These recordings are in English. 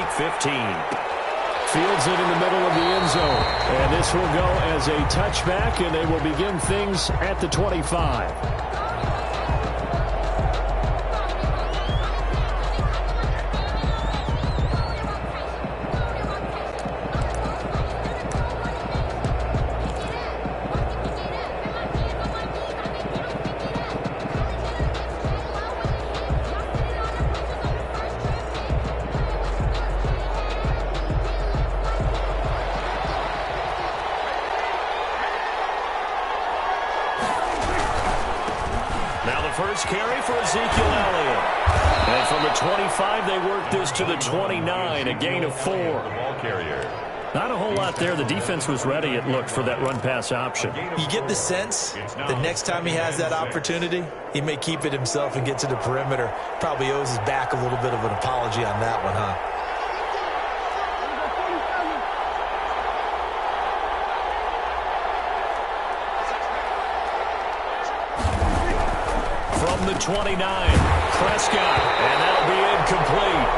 Week 15. Fields it in the middle of the end zone. And this will go as a touchback, and they will begin things at the 25. First carry for Ezekiel Elliott. And from the 25, they work this to the 29, a gain of 4. Ball carrier. Not a whole lot there. The defense was ready, it looked, for that run-pass option. You get the sense the next time he has that opportunity, he may keep it himself and get to the perimeter. Probably owes his back a little bit of an apology on that one, huh? From the 29, Prescott, and that'll be incomplete.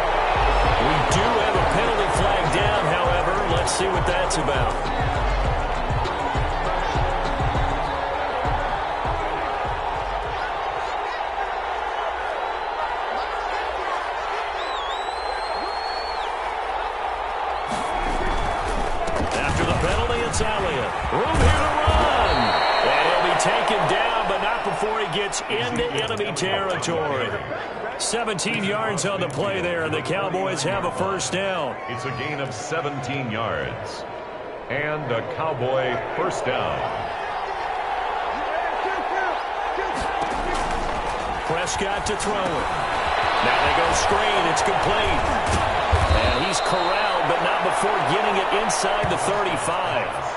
We do have a penalty flag down, however. Let's see what that's about. After the penalty, it's Elliott. Room here to run. And he'll be taken down, but not before he gets into enemy territory. 17 yards on the play there, and the Cowboys have a first down. It's a gain of 17 yards. And a Cowboy first down. Prescott to throw it. Now they go screen. It's complete. And he's corralled, but not before getting it inside the 35.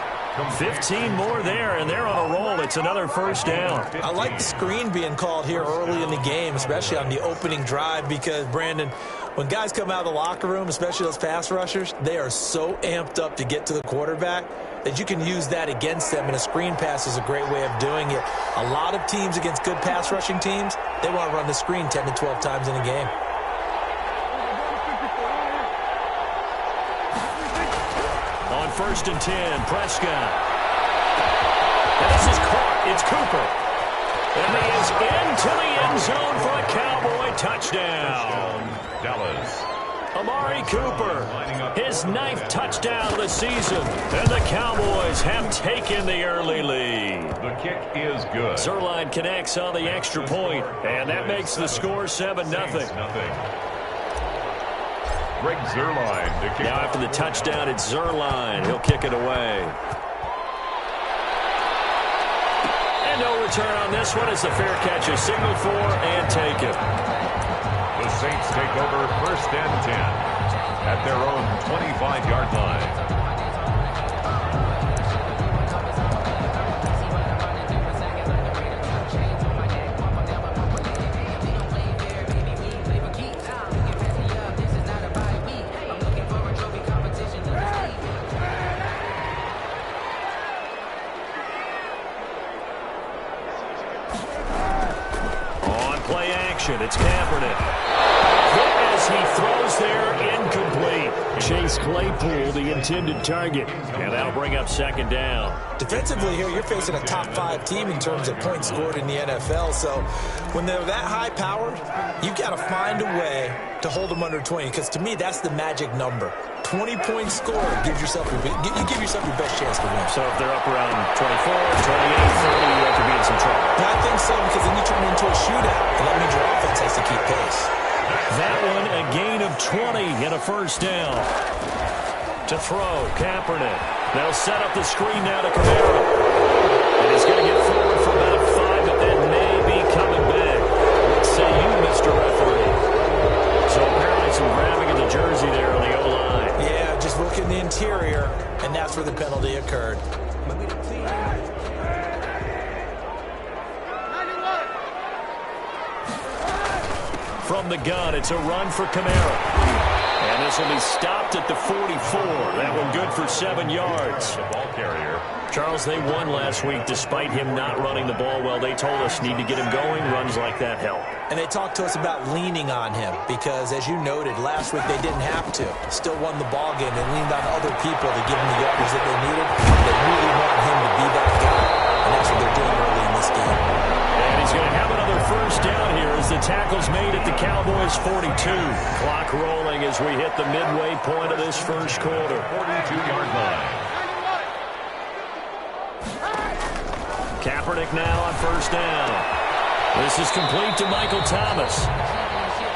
15 more there, and they're on a roll. It's another first down. I like the screen being called here early in the game, especially on the opening drive, because, Brandon, when guys come out of the locker room, especially those pass rushers, they are so amped up to get to the quarterback that you can use that against them, and a screen pass is a great way of doing it. A lot of teams against good pass rushing teams, they want to run the screen 10 to 12 times in a game. First and 10, Prescott. And this is caught. It's Cooper. And he is into the end zone for a Cowboy touchdown. Dallas. Amari Cooper, his 9th touchdown of the season. And the Cowboys have taken the early lead. The kick is good. Zerline connects on the extra point, and that makes the score 7-0. Greg Zerline to kick. Now after the touchdown, it's Zerline. He'll kick it away. And no return on this one as the fair catch is signaled for and taken. The Saints take over first and 10 at their own 25-yard line. It's Kaepernick. As he throws there, incomplete. Chase Claypool, the intended target. And that'll bring up second down. Defensively here, you're facing a top 5 team in terms of points scored in the NFL. So when they're that high powered, you've got to find a way to hold them under 20. Because to me, that's the magic number. 20 points scored gives yourself you give yourself your best chance to win. So if they're up around 24, 28, 30, you have to be in some trouble. I think so, because then you turn into a shootout, and that means your offense has to keep pace. That one, a gain of 20 and a first down. To throw, Kaepernick. They'll set up the screen now to Camara. And he's going to get forward for about 5, but then may be coming back. What say you, Mr. Referee? So apparently some grabbing of the jersey there on the O-line. Yeah, just look in the interior, and that's where the penalty occurred. From the gun, it's a run for Camara. And this will be stopped at the 44. That one good for 7 yards. The ball carrier. Charles, they won last week despite him not running the ball well. They told us need to get him going. Runs like that help. And they talked to us about leaning on him because, as you noted, last week they didn't have to. Still won the ball game. They leaned on other people to give him the yardage that they needed. They really want him to be that guy, and that's what they're doing early in this game. And he's going to have another first down here as the tackle's made at the Cowboys' 42. Clock rolling as we hit the midway point of this first quarter. 42-yard line. Kaepernick now on first down. This is complete to Michael Thomas.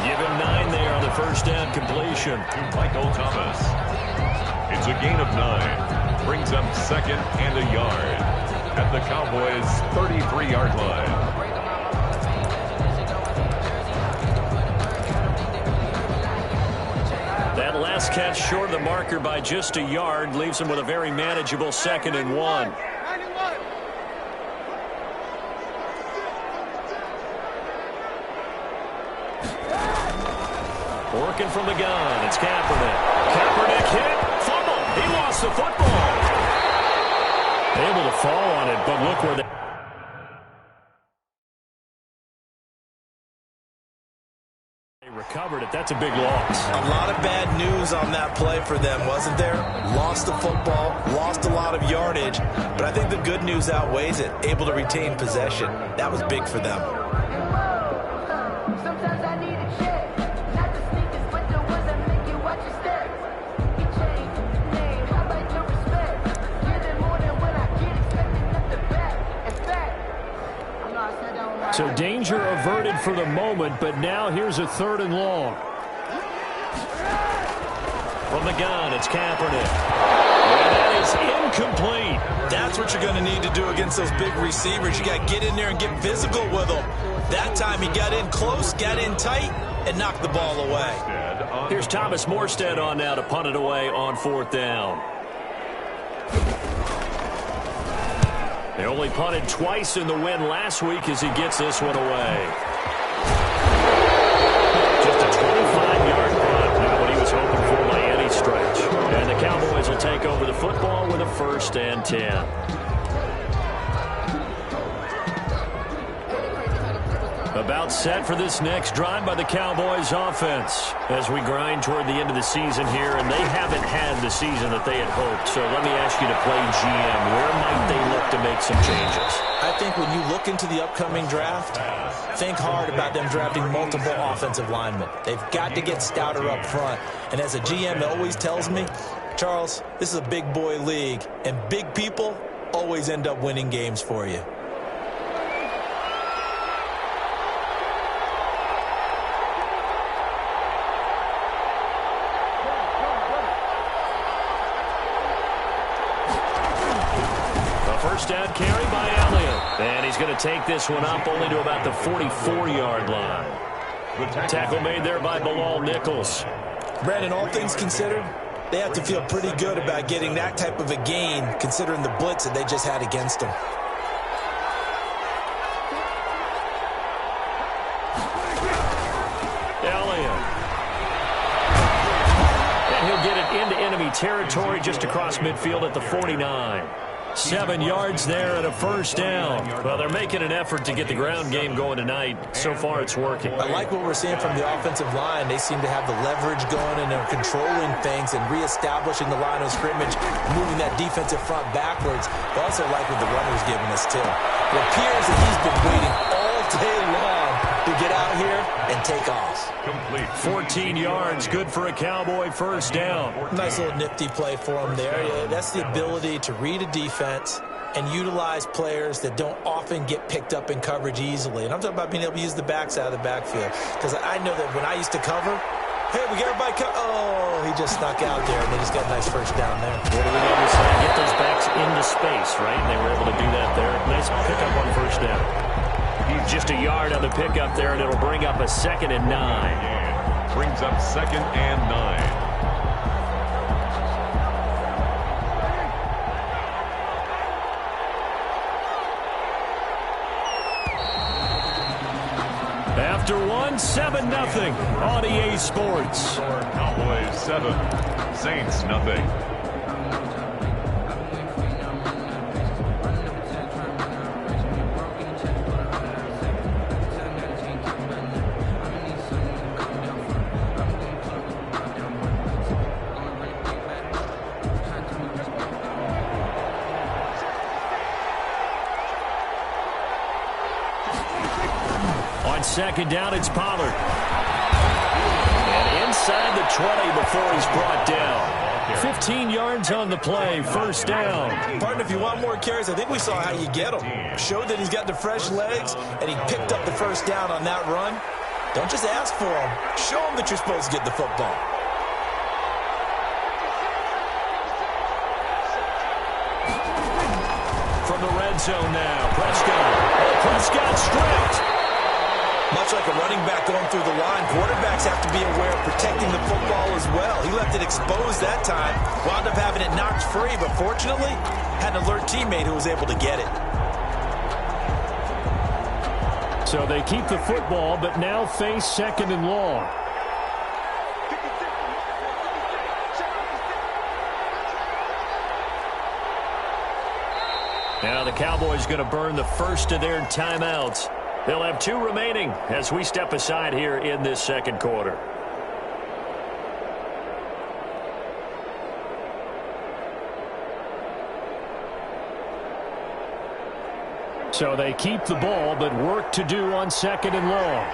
Give him 9 there on the first down completion. To Michael Thomas. It's a gain of 9. Brings up 2nd and a yard at the Cowboys' 33-yard line. That last catch short of the marker by just a yard leaves him with a very manageable 2nd and 1. Working from the gun, it's Kaepernick. Kaepernick hit, fumble. He lost the football. Able to fall on it, but look where they recovered it. That's a big loss. A lot of bad news on that play for them, wasn't there? Lost the football, lost a lot of yardage, but I think the good news outweighs it. Able to retain possession. That was big for them. So danger averted for the moment, but now here's a 3rd and long. From the gun, it's Kaepernick. And that is incomplete. That's what you're going to need to do against those big receivers. You got to get in there and get physical with them. That time he got in close, got in tight, and knocked the ball away. Here's Thomas Morstead on now to punt it away on 4th down. They only punted twice in the win last week as he gets this one away. Just a 25-yard punt, not what he was hoping for by any stretch. And the Cowboys will take over the football with a 1st and 10. About set for this next drive by the Cowboys offense as we grind toward the end of the season here, and they haven't had the season that they had hoped. So let me ask you to play GM. Where might they look to make some changes? I think when you look into the upcoming draft, think hard about them drafting multiple offensive linemen. They've got to get stouter up front. And as a GM always tells me, Charles, this is a big boy league, and big people always end up winning games for you. First down carry by Elliott. And he's going to take this one up only to about the 44-yard line. Tackle made there by Bilal Nichols. Brandon, all things considered, they have to feel pretty good about getting that type of a gain considering the blitz that they just had against them. Elliott. And he'll get it into enemy territory just across midfield at the 49. 7 yards there and a first down. Well, they're making an effort to get the ground game going tonight. So far, it's working. I like what we're seeing from the offensive line. They seem to have the leverage going, and they're controlling things and reestablishing the line of scrimmage, moving that defensive front backwards. But also like what the runner's giving us, too. It appears that he's been waiting all day long to get out here and take off. Complete. 14 yards, good for a Cowboy first down. Nice little nifty play for him there. Yeah, that's the ability to read a defense and utilize players that don't often get picked up in coverage easily. And I'm talking about being able to use the backs out of the backfield. Because I know that when I used to cover, hey, we got everybody oh, he just snuck out there, and they just got a nice first down there. What do we love to say? Get those backs into space, right? And they were able to do that there. Nice pickup on first down. Just a yard on the pickup there, and it'll bring up a 2nd and 9. Brings up 2nd and 9. After one win 7-0 on EA Sports. Cowboys 7, Saints 0. Second down, it's Pollard. And inside the 20 before he's brought down. 15 yards on the play, first down. Partner, if you want more carries, I think we saw how you get him. Showed that he's got the fresh legs, and he picked up the first down on that run. Don't just ask for him. Show him that you're supposed to get the football. From the red zone now, Prescott stripped. Much like a running back going through the line, quarterbacks have to be aware of protecting the football as well. He left it exposed that time, wound up having it knocked free, but fortunately, had an alert teammate who was able to get it. So they keep the football, but now face second and long. Now the Cowboys going to burn the first of their timeouts. They'll have 2 remaining as we step aside here in this second quarter. So they keep the ball, but work to do on second and long.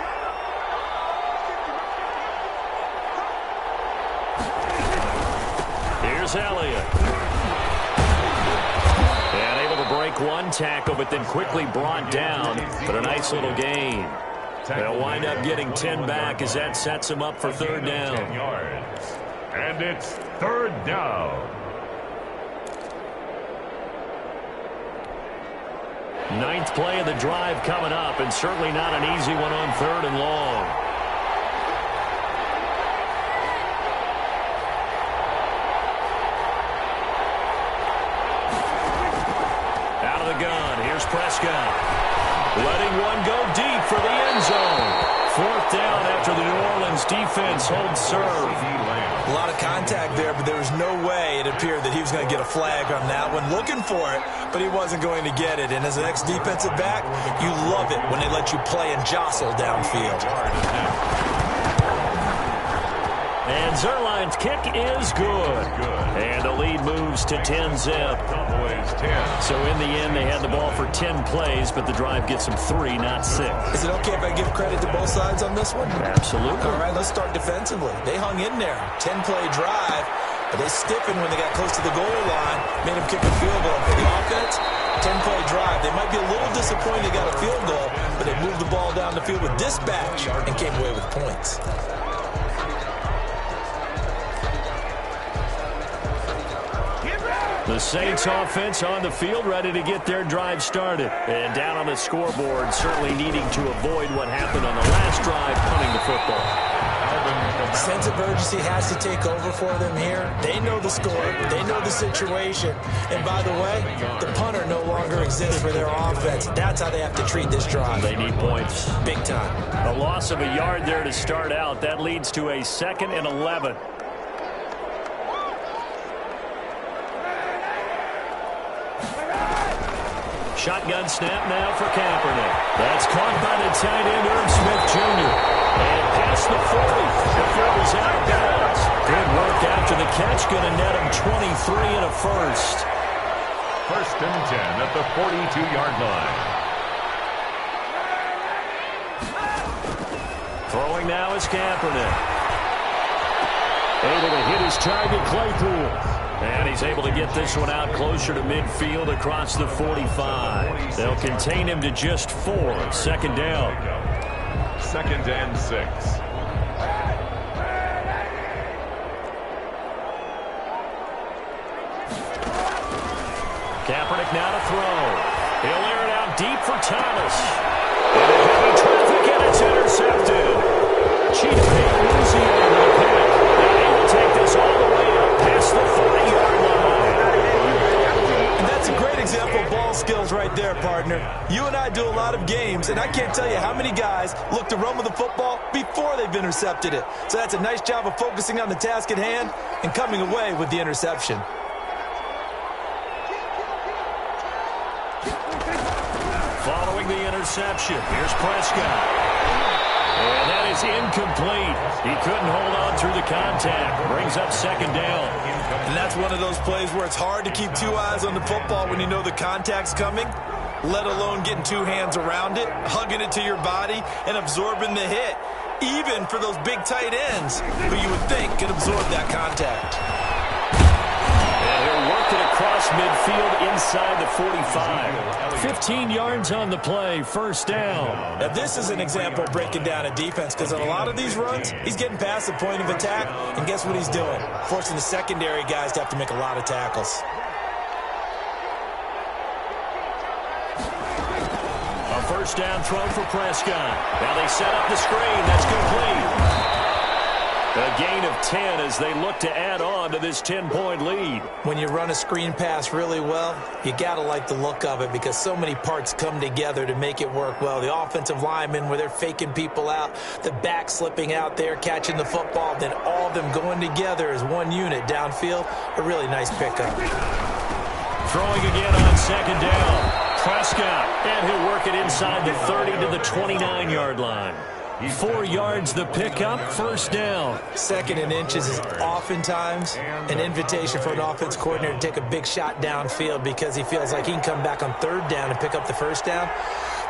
Here's Elliott. Break one tackle, but then quickly brought down. But a nice little gain. They'll wind up getting 10 back as that sets them up for third down. And it's third down. Ninth play of the drive coming up, and certainly not an easy one on third and long. Prescott letting one go deep for the end zone. Fourth down after the New Orleans defense holds serve. A lot of contact there, but there was no way it appeared that he was going to get a flag on that one. Looking for it, but he wasn't going to get it. And as an ex-defensive back, you love it when they let you play and jostle downfield. And Zerline's kick is good. And the lead moves to 10-zip. So in the end, they had the ball for 10 plays, but the drive gets them 3, not 6. Is it okay if I give credit to both sides on this one? Absolutely. All right, let's start defensively. They hung in there. 10-play drive, but they stiffened when they got close to the goal line, made them kick a field goal. For the offense, 10-play drive. They might be a little disappointed they got a field goal, but they moved the ball down the field with dispatch and came away with points. The Saints offense on the field, ready to get their drive started. And down on the scoreboard, certainly needing to avoid what happened on the last drive, punting the football. Sense of urgency has to take over for them here. They know the score. They know the situation. And by the way, the punter no longer exists for their offense. That's how they have to treat this drive. They need points. Big time. A loss of a yard there to start out. That leads to a 2nd and 11. Shotgun snap now for Kaepernick. That's caught by the tight end, Irv Smith Jr. And past the 40 before it was out of bounds. Good work after the catch. Going to net him 23 and a first. First and 10 at the 42-yard line. Throwing now is Kaepernick. Able to hit his target, Claypool. And he's able to get this one out closer to midfield across the 45. They'll contain him to just 4. Second down. 2nd and 6. Kaepernick now to throw. He'll air it out deep for Thomas. And a heavy traffic, and it's intercepted. Cheetah losing it into the pick. And he will take this all the way up past the 40-yard line. And that's a great example of ball skills right right there, partner. You and I do a lot of games, and I can't tell you how many guys look to run with the football before they've intercepted it. So that's a nice job of focusing on the task at hand and coming away with the interception. Following the interception, here's Prescott. And that is incomplete. He couldn't hold on through the contact. Brings up second down. And that's one of those plays where it's hard to keep two eyes on the football when you know the contact's coming, let alone getting two hands around it, hugging it to your body, and absorbing the hit, even for those big tight ends who you would think could absorb that contact. And he'll work it across midfield inside the 45. 15 yards on the play, first down. Now, this is an example of breaking down a defense because on a lot of these runs, he's getting past the point of attack, and guess what he's doing? Forcing the secondary guys to have to make a lot of tackles. A first down throw for Prescott. Now they set up the screen. That's complete. A gain of 10 as they look to add on to this 10-point lead. When you run a screen pass really well, you got to like the look of it because so many parts come together to make it work well. The offensive linemen where they're faking people out, the back slipping out there, catching the football, then all of them going together as one unit downfield. A really nice pickup. Throwing again on second down. Prescott, and he'll work it inside the 30 to the 29-yard line. 4 yards the pickup, first down. Second and inches is oftentimes an invitation for an offense coordinator to take a big shot downfield because he feels like he can come back on third down and pick up the first down.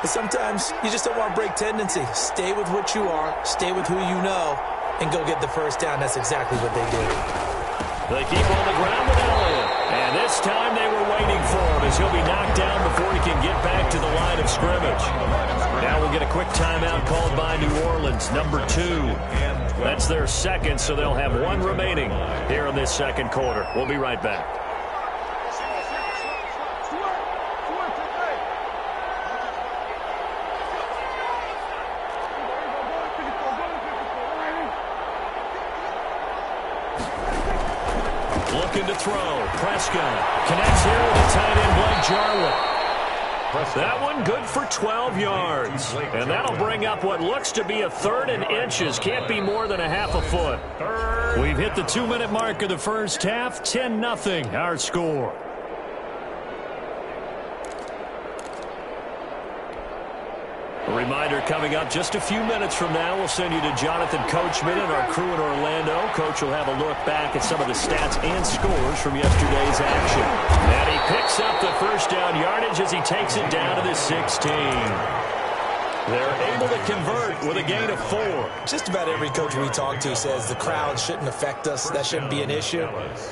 But sometimes you just don't want to break tendency. Stay with what you are, stay with who you know, and go get the first down. That's exactly what they did. They keep on the ground with Elliott. And this time they were waiting for him as he'll be knocked down before he can get back to the line of scrimmage. Now we'll get a quick timeout called by New Orleans, number 2. That's their second, so they'll have one remaining here in this second quarter. We'll be right back. Looking to throw. Prescott connects here with the tight end, Blake Jarwin. That one good for 12 yards. And that'll bring up what looks to be a third and inches. Can't be more than a half a foot. We've hit the 2-minute mark of the first half. 10-0 our score. A reminder coming up just a few minutes from now, we'll send you to Jonathan Coachman and our crew in Orlando. Coach will have a look back at some of the stats and scores from yesterday's action. And he picks up the first down yardage as he takes it down to the 16. They're able to convert with a gain of 4. Just about every coach we talk to says the crowd shouldn't affect us. That shouldn't be an issue.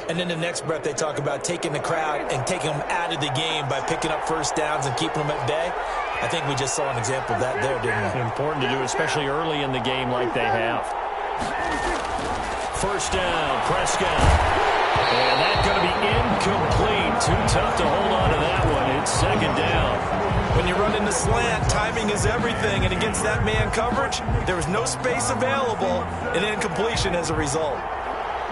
And then the next breath they talk about taking the crowd and taking them out of the game by picking up first downs and keeping them at bay. I think we just saw an example of that there, didn't we? Important to do, especially early in the game like they have. First down, Prescott. And that's going to be incomplete. Too tough to hold on to that one. It's second down. When you run in the slant, timing is everything. And against that man coverage, there was no space available, and incompletion as a result.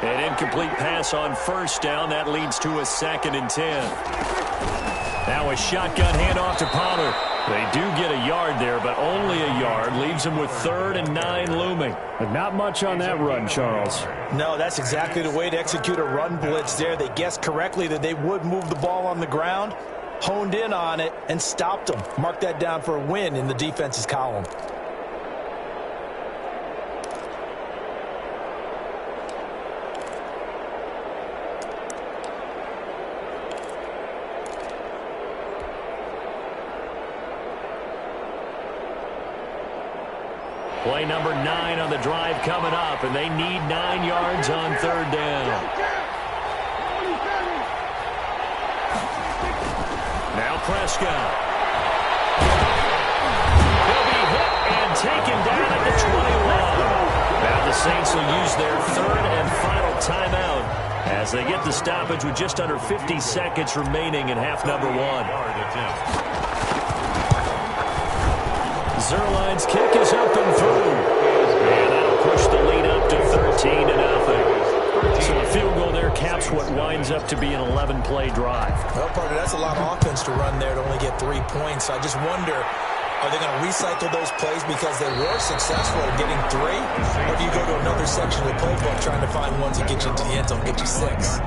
An incomplete pass on first down. That leads to a 2nd and 10. Now a shotgun handoff to Pollard. They do get a yard there, but only a yard. Leaves them with 3rd and 9 looming. But not much on that run, Charles. No, that's exactly the way to execute a run blitz there. They guessed correctly that they would move the ball on the ground, honed in on it, and stopped them. Mark that down for a win in the defense's column. Play number 9 on the drive coming up, and they need 9 yards on third down. Now Prescott. He'll be hit and taken down at the 21. Now the Saints will use their 3rd and final timeout as they get the stoppage with just under 50 seconds remaining in half number 1. Zuerlein's kick is up and through. And that'll push the lead up to 13-0. So a field goal there caps what winds up to be an 11-play drive. Well, partner, that's a lot of offense to run there to only get 3 points. I just wonder, are they going to recycle those plays because they were successful in getting 3? Or do you go to another section of the playbook trying to find ones that get you into the end zone, get you 6?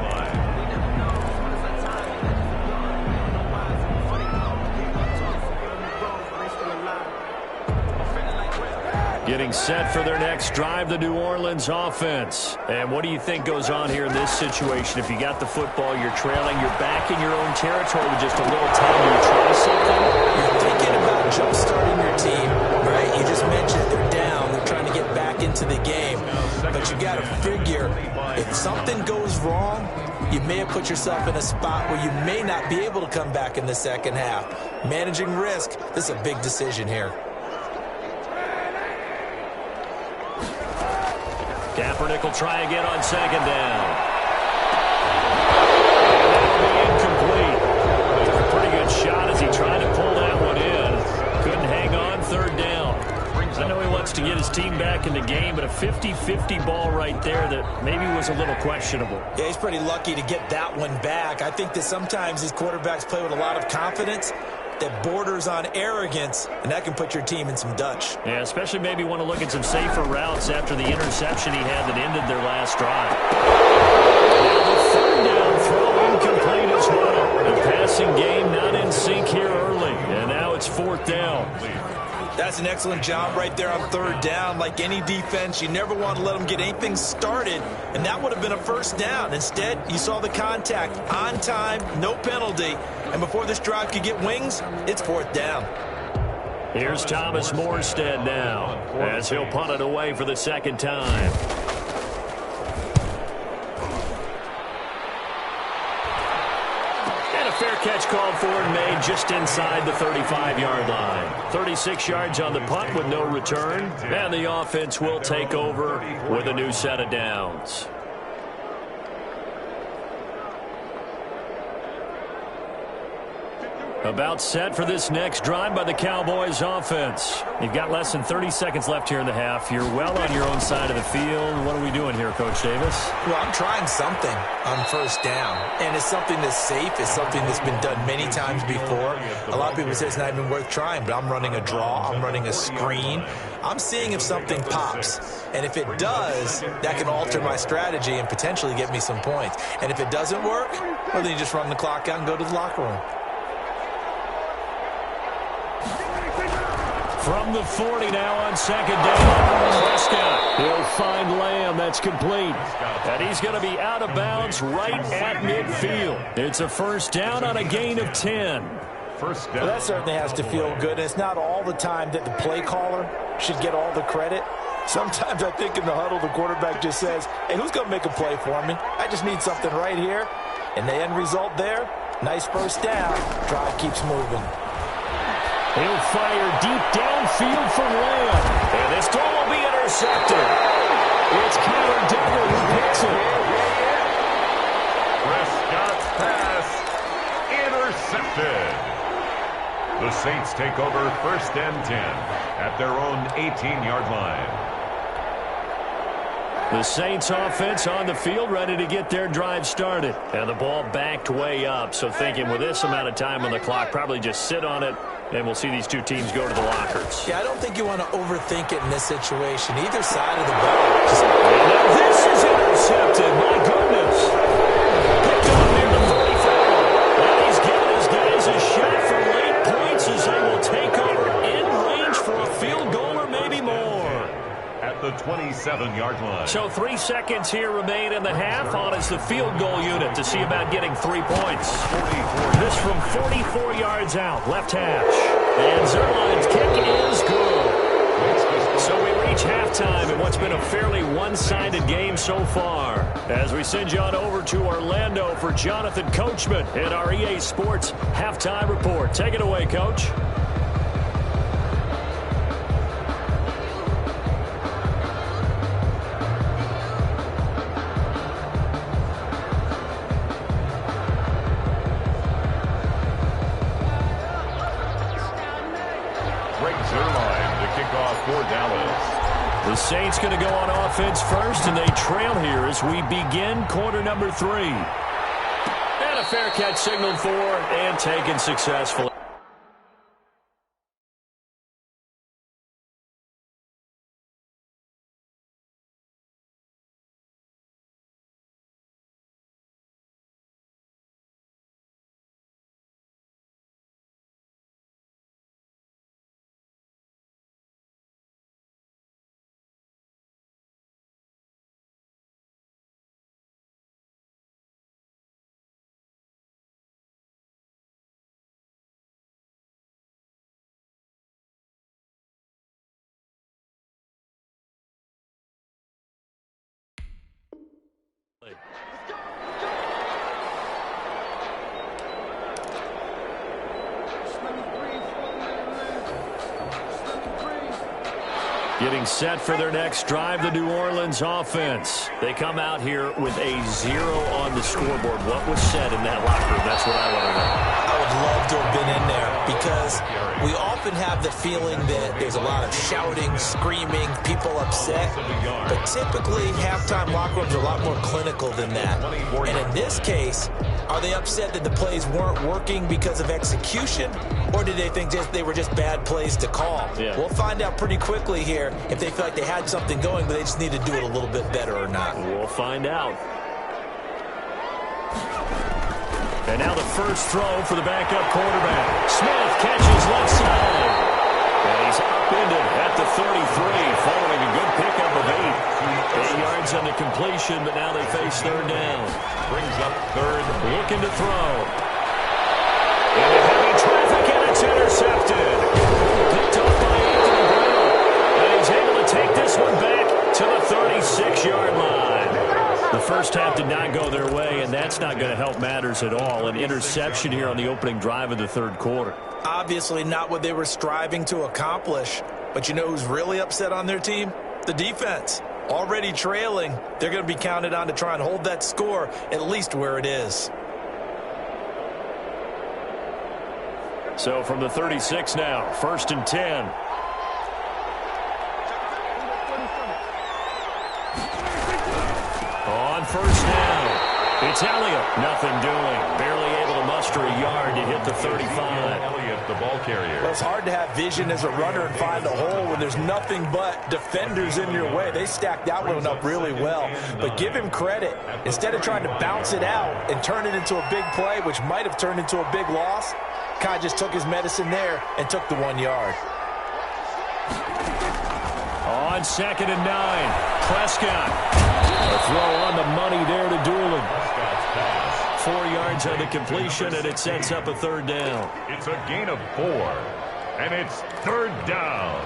Getting set for their next drive, the New Orleans offense. And what do you think goes on here in this situation? If you got the football, you're trailing, you're back in your own territory with just a little time. Do you try something? You're thinking about jump-starting your team, right? You just mentioned they're down. They're trying to get back into the game. But you got to figure, if something goes wrong, you may have put yourself in a spot where you may not be able to come back in the second half. Managing risk, this is a big decision here. Kaepernick will try again on second down. And that'll be incomplete. Took a pretty good shot as he tried to pull that one in. Couldn't hang on, third down. I know he wants to get his team back in the game, but a 50-50 ball right there that maybe was a little questionable. Yeah, he's pretty lucky to get that one back. I think that sometimes these quarterbacks play with a lot of confidence that borders on arrogance, and that can put your team in some Dutch. Yeah, especially maybe want to look at some safer routes after the interception he had that ended their last drive. Now the third down throw incomplete as well. The passing game not in sync here early, and now it's fourth down. That's an excellent job right there on third down. Like any defense, you never want to let them get anything started, and that would have been a first down. Instead, you saw the contact on time, no penalty, and before this drive could get wings, it's fourth down. Here's Thomas Morstead now as he'll punt it away for the second time. Fair catch called for and made just inside the 35-yard line. 36 yards on the punt with no return. And the offense will take over with a new set of downs. About set for this next drive by the Cowboys offense. You've got less than 30 seconds left here in the half. You're well on your own side of the field. What are we doing here, Coach Davis? Well, I'm trying something on first down, and it's something that's safe. It's something that's been done many times before. A lot of people say it's not even worth trying, but I'm running a draw. I'm running a screen. I'm seeing if something pops, and if it does, that can alter my strategy and potentially get me some points. And if it doesn't work, well, then you just run the clock out and go to the locker room. From the 40 now on second down. Prescott, he'll find Lamb. That's complete. And he's going to be out of bounds right at midfield. It's a first down on a gain of 10. First down. Well, that certainly has to feel good. And it's not all the time that the play caller should get all the credit. Sometimes I think in the huddle, the quarterback just says, hey, who's going to make a play for me? I just need something right here. And the end result there, nice first down. Drive keeps moving. He'll fire deep downfield from Lamb. And this throw will be intercepted. It's Kyler Duggar who picks it. Prescott's pass intercepted. The Saints take over first and 10 at their own 18-yard line. The Saints offense on the field ready to get their drive started. And the ball backed way up. So thinking with this amount of time on the clock, probably just sit on it. And we'll see these two teams go to the lockers. Yeah, I don't think you want to overthink it in this situation. Either side of the ball. Now this is intercepted. My goodness. Picked up near the 34. And he's giving his guys a shot for late points as they will take over in range for a field goal or maybe more. At the 27-yard line. So 3 seconds here remain in the half. On is the field goal unit to see about getting 3 points. This from 44 yards out, left hash. And Zerline's kick is good. So we reach halftime in what's been a fairly one-sided game so far. As we send you on over to Orlando for Jonathan Coachman in our EA Sports Halftime Report. Take it away, Coach. The Saints going to go on offense first, and they trail here as we begin quarter number 3. And a fair catch signaled for and taken successfully. Getting set for their next drive, the New Orleans offense. They come out here with a 0 on the scoreboard. What was said in that locker room? That's what I want to know. I would love to have been in there because we often have the feeling that there's a lot of shouting, screaming, people upset. But typically, halftime locker rooms are a lot more clinical than that. And in this case, are they upset that the plays weren't working because of execution? Or did they think they were just bad plays to call? Yeah. We'll find out pretty quickly here if they feel like they had something going, but they just need to do it a little bit better or not. We'll find out. And now the first throw for the backup quarterback. Smith catches left side. And he's upended at the 33, following a good pickup of 8. 8 yards on the completion, but now they face third down. Brings up third. Looking to throw. Into heavy traffic, and it's intercepted. Picked off by Anthony Brown. And he's able to take this one back to the 36-yard line. The first half did not go their way, and that's not going to help matters at all. An interception here on the opening drive of the third quarter. Obviously not what they were striving to accomplish. But you know who's really upset on their team? The defense. Already trailing, they're going to be counted on to try and hold that score at least where it is. So from the 36 now, 1st and 10. On first down, it's Elliott. Nothing doing. Barely able to muster a yard to hit the 35. Elliott, the ball carrier. Well, it's hard to have vision as a runner and find a hole when there's nothing but defenders in your way. They stacked that one up really well. But give him credit. Instead of trying to bounce it out and turn it into a big play, which might have turned into a big loss, Kai just took his medicine there and took the 1 yard. On 2nd and 9, Prescott. A throw on the money there to Doolin. 4 yards on the completion, and it sets up a third down. It's a gain of 4, and it's third down.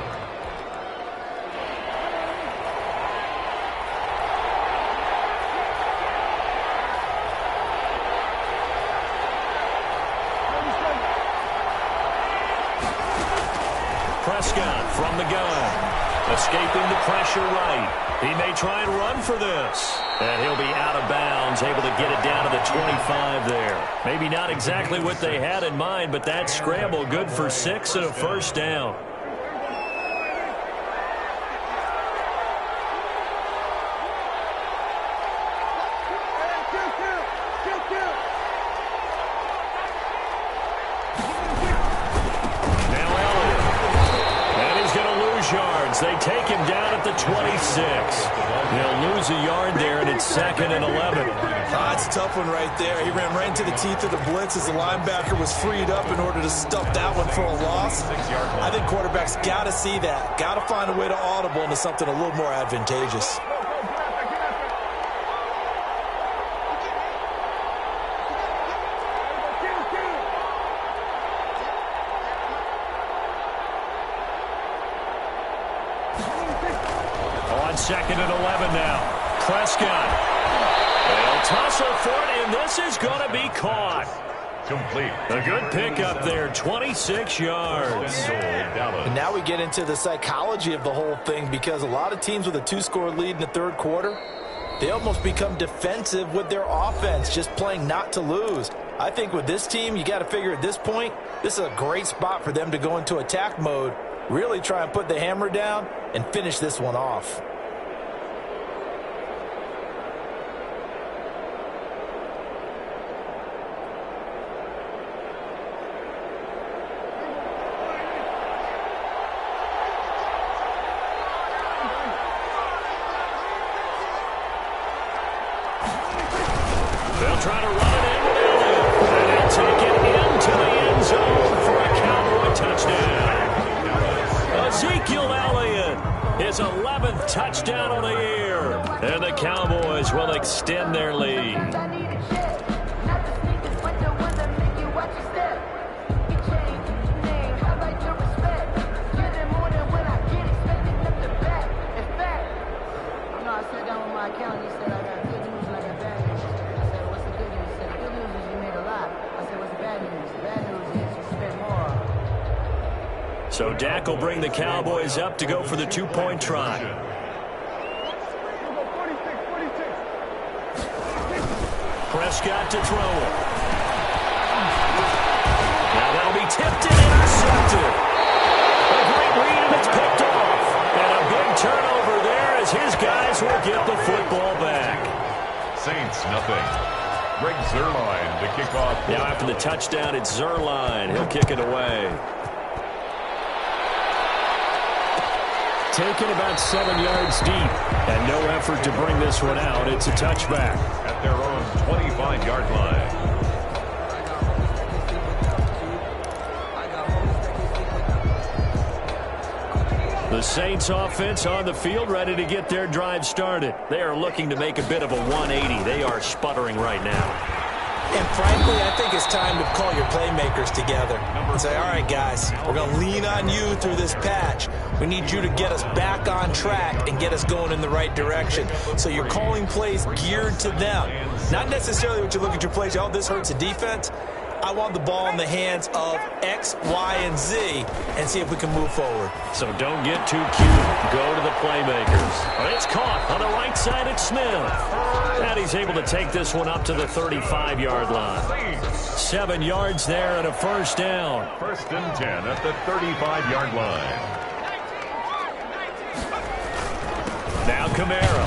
Prescott from the gun, escaping the pressure right. He may try and run for this. And he'll be out of bounds, able to get it down to the 25 there. Maybe not exactly what they had in mind, but that scramble good for 6 and a first down. They take him down at the 26. They'll lose a yard there, and it's 2nd and 11. That's a tough one right there. He ran right into the teeth of the blitz as the linebacker was freed up in order to stuff that one for a loss. I think quarterbacks got to see that. Got to find a way to audible into something a little more advantageous. On 2nd and 11 now. Prescott. They'll tussle for it, and this is going to be caught. Complete. A good pickup there, 26 yards. And now we get into the psychology of the whole thing, because a lot of teams with a 2-score lead in the third quarter, they almost become defensive with their offense, just playing not to lose. I think with this team, you got to figure at this point, this is a great spot for them to go into attack mode Really try and put the hammer down and finish this one off. They'll try to run it in with Elliott. And they'll take it into the end zone for a Cowboy touchdown. Ezekiel Elliott, his 11th touchdown on the year. And the Cowboys will extend their lead. So Dak will bring the Cowboys up to go for the two-point try. Prescott to throw it. Now that'll be tipped and intercepted. A great read and it's picked off. And a big turnover there as his guys will get the football back. Saints, nothing. Greg Zuerlein to kick off. Now after the touchdown, it's Zuerlein. He'll kick it away. Taken about 7 yards deep, and no effort to bring this one out. It's a touchback. At their own 25-yard line. The Saints offense on the field, ready to get their drive started. They are looking to make a bit of a 180. They are sputtering right now. And frankly, I think it's time to call your playmakers together and say, all right, guys, we're going to lean on you through this patch. We need you to get us back on track and get us going in the right direction. So you're calling plays geared to them. Not necessarily what you look at your plays, oh, this hurts the defense. I want the ball in the hands of X, Y, and Z and see if we can move forward. So don't get too cute. Go to the playmakers. It's caught on the right side at Smith. And he's able to take this one up to the 35-yard line. 7 yards there and a first down. 1st and 10 at the 35-yard line. Now Kamara.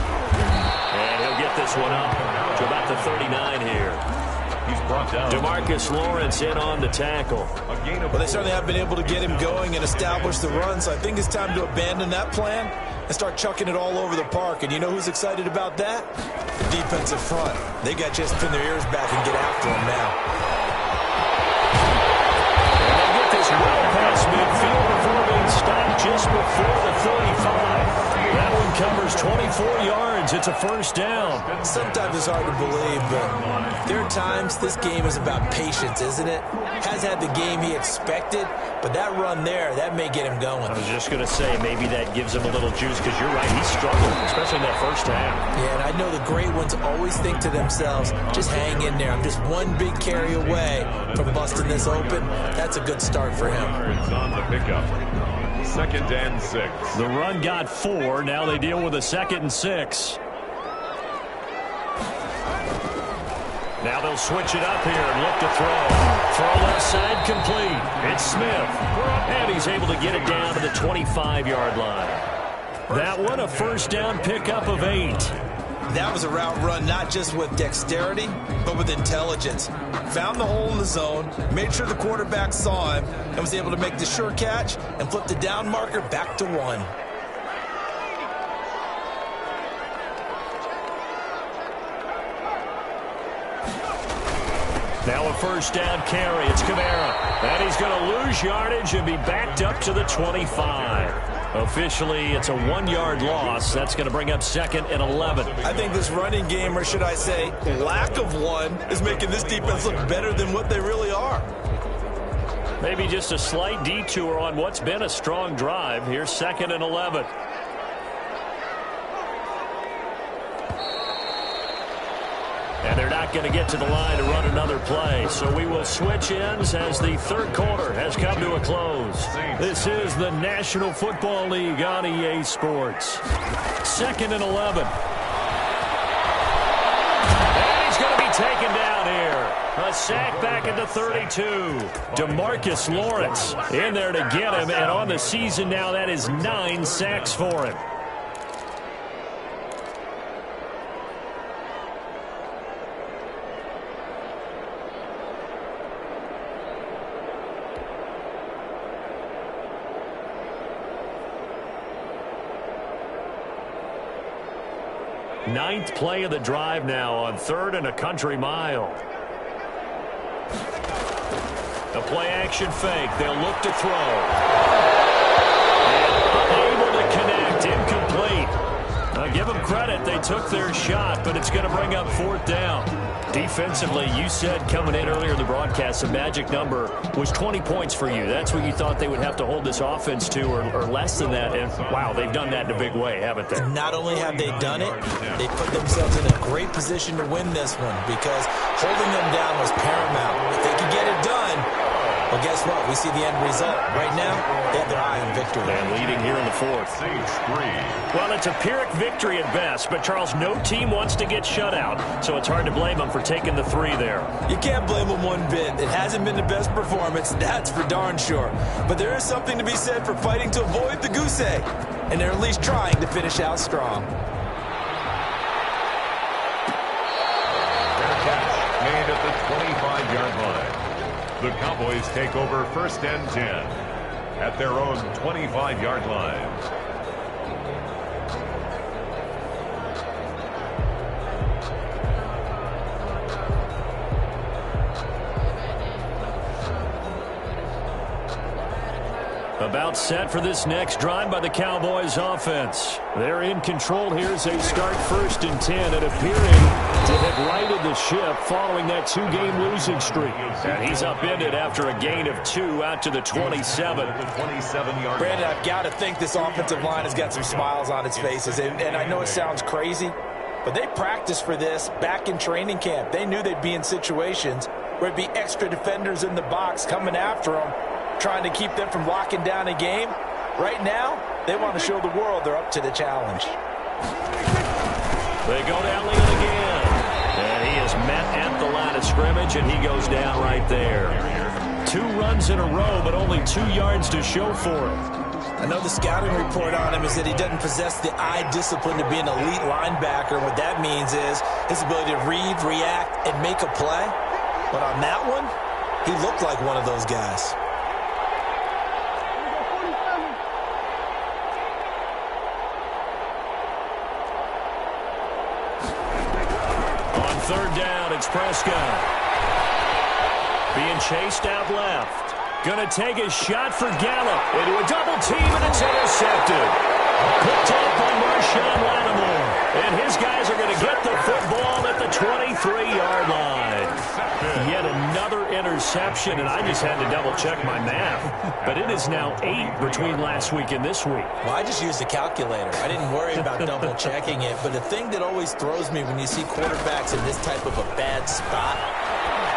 And he'll get this one up to about the 39 here. He's brought down. DeMarcus Lawrence in on the tackle. Well, they certainly have been able to get him going and establish the run, so I think it's time to abandon that plan and start chucking it all over the park. And you know who's excited about that? The defensive front. They got just pin their ears back and get after him now. And they get this well past midfield before being stopped just before the 35. That one covers 24 yards. It's a first down. Sometimes it's hard to believe, but there are times this game is about patience, isn't it? Has had the game he expected, but that run there, that may get him going. I was just going to say, maybe that gives him a little juice, because you're right, he's struggling, especially in that first half. Yeah, and I know the great ones always think to themselves, just hang in there. I'm just one big carry away from busting this open. That's a good start for him. It's on the pickup. 2nd and 6. The run got 4. Now they deal with a 2nd and 6. Now they'll switch it up here and look to throw. Throw left side complete. It's Smith. And he's able to get it down to the 25-yard line. That one a first down pickup of 8. That was a route run not just with dexterity, but with intelligence. Found the hole in the zone, made sure the quarterback saw him, and was able to make the sure catch and flip the down marker back to 1. Now a first down carry. It's Kamara. And he's going to lose yardage and be backed up to the 25. Officially, it's a 1-yard loss. That's going to bring up 2nd and 11. I think this running game, or should I say lack of one, is making this defense look better than what they really are. Maybe just a slight detour on what's been a strong drive. Here's 2nd and 11. And they're not going to get to the line to run another play. So we will switch ends as the third quarter has come to a close. This is the National Football League on EA Sports. 2nd and 11. And he's going to be taken down here. A sack back at the 32. DeMarcus Lawrence in there to get him, and on the season now, that is 9 sacks for him. Ninth play of the drive now on 3rd and a country mile. The play action fake. They'll look to throw. And unable to connect. Incomplete. Give them credit. They took their shot, but it's going to bring up 4th down. Defensively, you said coming in earlier in the broadcast, the magic number was 20 points for you. That's what you thought they would have to hold this offense to, or less than that. And, wow, they've done that in a big way, haven't they? Not only have they done it, they put themselves in a great position to win this one because holding them down was paramount. If they could get it done, well, guess what? We see the end result. Right now, they have their eye on victory. And leading here in the 4th. Well, it's a Pyrrhic victory at best, but, Charles, no team wants to get shut out, so it's hard to blame them for taking the 3 there. You can't blame them one bit. It hasn't been the best performance, that's for darn sure. But there is something to be said for fighting to avoid the goose egg, and they're at least trying to finish out strong. Made at the 25-yard line. The Cowboys take over 1st and 10 at their own 25-yard line. About set for this next drive by the Cowboys offense. They're in control here as they start 1st and 10 and appearing to have righted the ship following that 2-game losing streak. And he's upended after a gain of 2 out to the 27. Brandon, I've got to think this offensive line has got some smiles on its faces. And I know it sounds crazy, but they practiced for this back in training camp. They knew they'd be in situations where it'd be extra defenders in the box coming after them, trying to keep them from locking down a game. Right now, they want to show the world they're up to the challenge. They go down Leon again. And he is met at the line of scrimmage, and he goes down right there. 2 runs in a row, but only 2 yards to show for him. I know the scouting report on him is that he doesn't possess the eye discipline to be an elite linebacker. What that means is his ability to read, react, and make a play. But on that one, he looked like one of those guys. On 3rd down, it's Prescott. Being chased out left. Going to take a shot for Gallup into a double team, and it's intercepted. Picked up by Marshawn Lattimore. And his guys are going to get the football at the 23-yard line. Yet another interception, and I just had to double-check my math. But it is now 8 between last week and this week. Well, I just used the calculator. I didn't worry about double-checking it. But the thing that always throws me when you see quarterbacks in this type of a bad spot,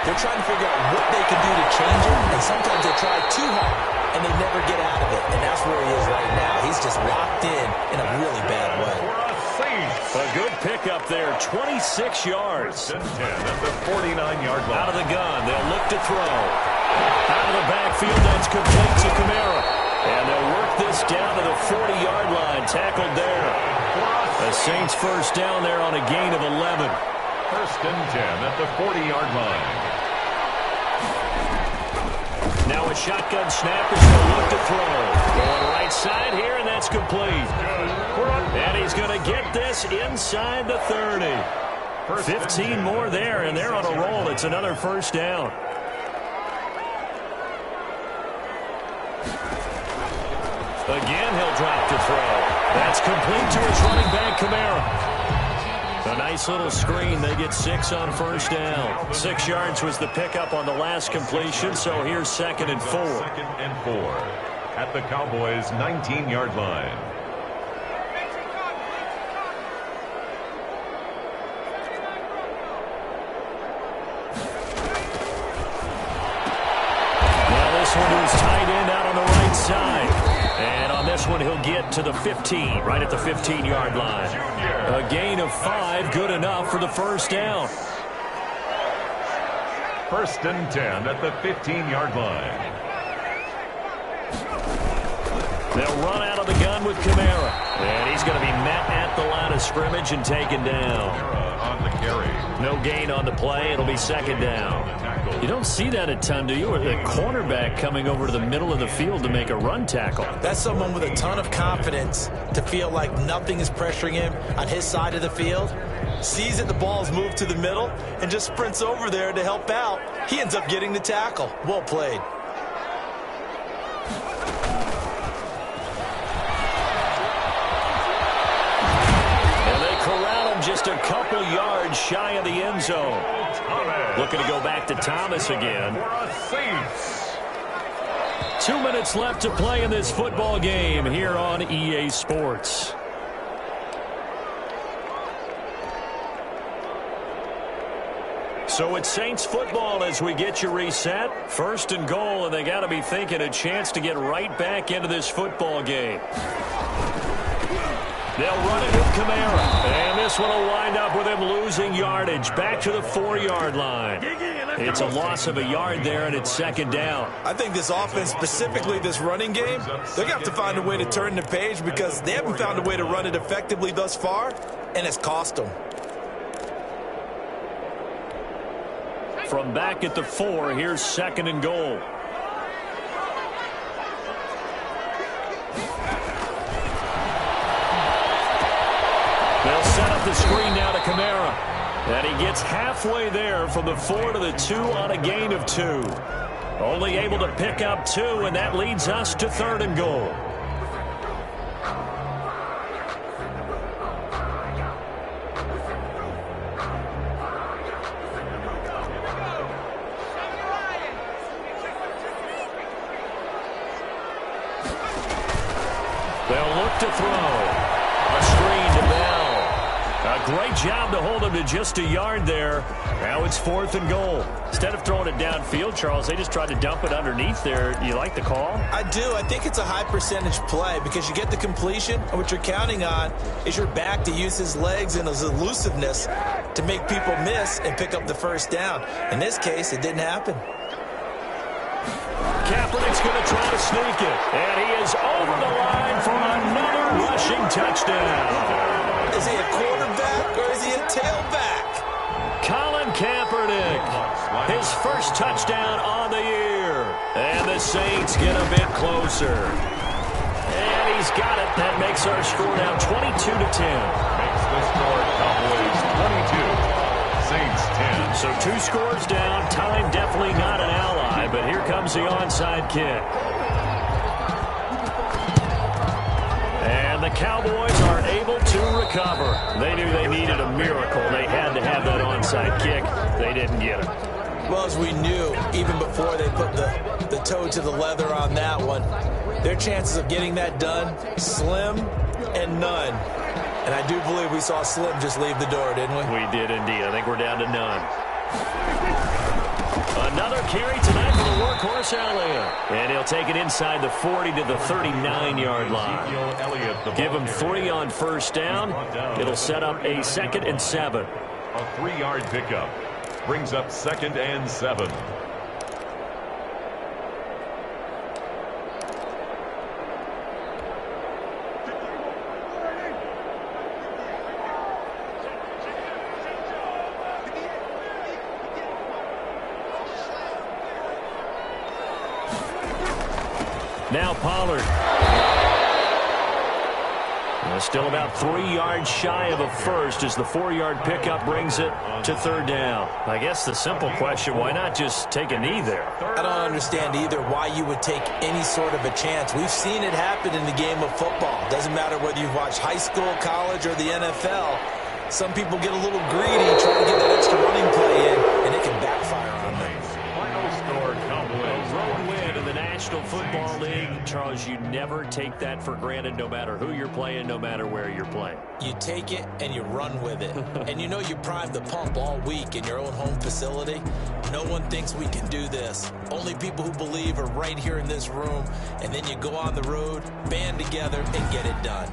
they're trying to figure out what they can do to change it, and sometimes they try too hard, and they never get out of it. And that's where he is right now. He's just locked in a really bad way. A good pickup there, 26 yards. 10 at the 49-yard line. Out of the gun, they'll look to throw. Out of the backfield, that's complete to Kamara. And they'll work this down to the 40-yard line, tackled there. The Saints 1st down there on a gain of 11. 1st and 10 at the 40-yard line. Now a shotgun snap is going to look to throw. Going right side here, and that's complete. And he's going to get this inside the 30. 15 more there, and they're on a roll. It's another 1st down. Again, he'll drop to throw. That's complete to his running back, Kamara. A nice little screen. They get 6 on 1st down. 6 yards was the pickup on the last completion, so here's 2nd and 4. 2nd and 4 at the Cowboys' 19-yard line. Now this one to his tight end out on the right side. And on this one, he'll get to the 15, right at the 15-yard line. A gain of 5, good enough for the 1st down. First and 10 at the 15-yard line. They'll run out of the gun with Kamara. And he's going to be met at the line of scrimmage and taken down. On the carry. No gain on the play. It'll be second down. You don't see that a ton, do you? Or the cornerback coming over to the middle of the field to make a run tackle. That's someone with a ton of confidence to feel like nothing is pressuring him on his side of the field. Sees that the ball's moved to the middle and just sprints over there to help out. He ends up getting the tackle. Well played. Just a couple yards shy of the end zone. Looking to go back to Thomas again. 2 minutes left to play in this football game here on EA Sports. So it's Saints football as we get you reset. First and goal, and they got to be thinking a chance to get right back into this football game. They'll run it with Kamara. And this one will wind up with him losing yardage back to the 4-yard line. It's a loss of a yard there, and it's second down. I think this offense, specifically this running game, they're going to have to find a way to turn the page because they haven't found a way to run it effectively thus far, and it's cost them. From back at the 4, here's second and goal. They'll set up the screen now to Kamara. And he gets halfway there from the 4 to the 2 on a gain of 2. Only able to pick up 2, and that leads us to third and goal. They'll look to throw. A screen to Bell. A great job to hold him to just a yard there. Now it's fourth and goal. Instead of throwing it downfield, Charles, they just tried to dump it underneath there. You like the call? I do. I think it's a high percentage play because you get the completion, and what you're counting on is your back to use his legs and his elusiveness to make people miss and pick up the first down. In this case, it didn't happen. Kaepernick's going to try to sneak it. And he is over the line for another rushing touchdown. Is he a quarterback or is he a tailback? Colin Kaepernick, his first touchdown on the year. And the Saints get a bit closer. And he's got it. That makes our score now 22-10. Makes the score Cowboys 22. Saints 10. So 2 scores down. Time definitely not an ally, but here comes the onside kick. And the Cowboys are able to recover. They knew they needed a miracle. They had to have that onside kick. They didn't get it. Well, as we knew, even before they put the toe to the leather on that one, their chances of getting that done, slim and none. And I do believe we saw Slim just leave the door, didn't we? We did indeed. I think we're down to none. Another carry tonight for the workhorse Elliott. And he'll take it inside the 40 to the 39-yard line. Give him 3 on first down. It'll set up a 2nd and 7. A 3-yard pickup. Brings up 2nd and 7. Now Pollard. Still about 3 yards shy of a first as the 4-yard pickup brings it to third down. I guess the simple question, why not just take a knee there? I don't understand either why you would take any sort of a chance. We've seen it happen in the game of football. Doesn't matter whether you've watched high school, college, or the NFL. Some people get a little greedy, trying to get that extra running play in, and it can backfire on them. Final score, Cowboys. Road win in the National Football League. Charles, you never take that for granted no matter who you're playing, no matter where you're playing. You take it and you run with it. And you know you primed the pump all week in your own home facility. No one thinks we can do this. Only people who believe are right here in this room. And then you go on the road, band together, and get it done.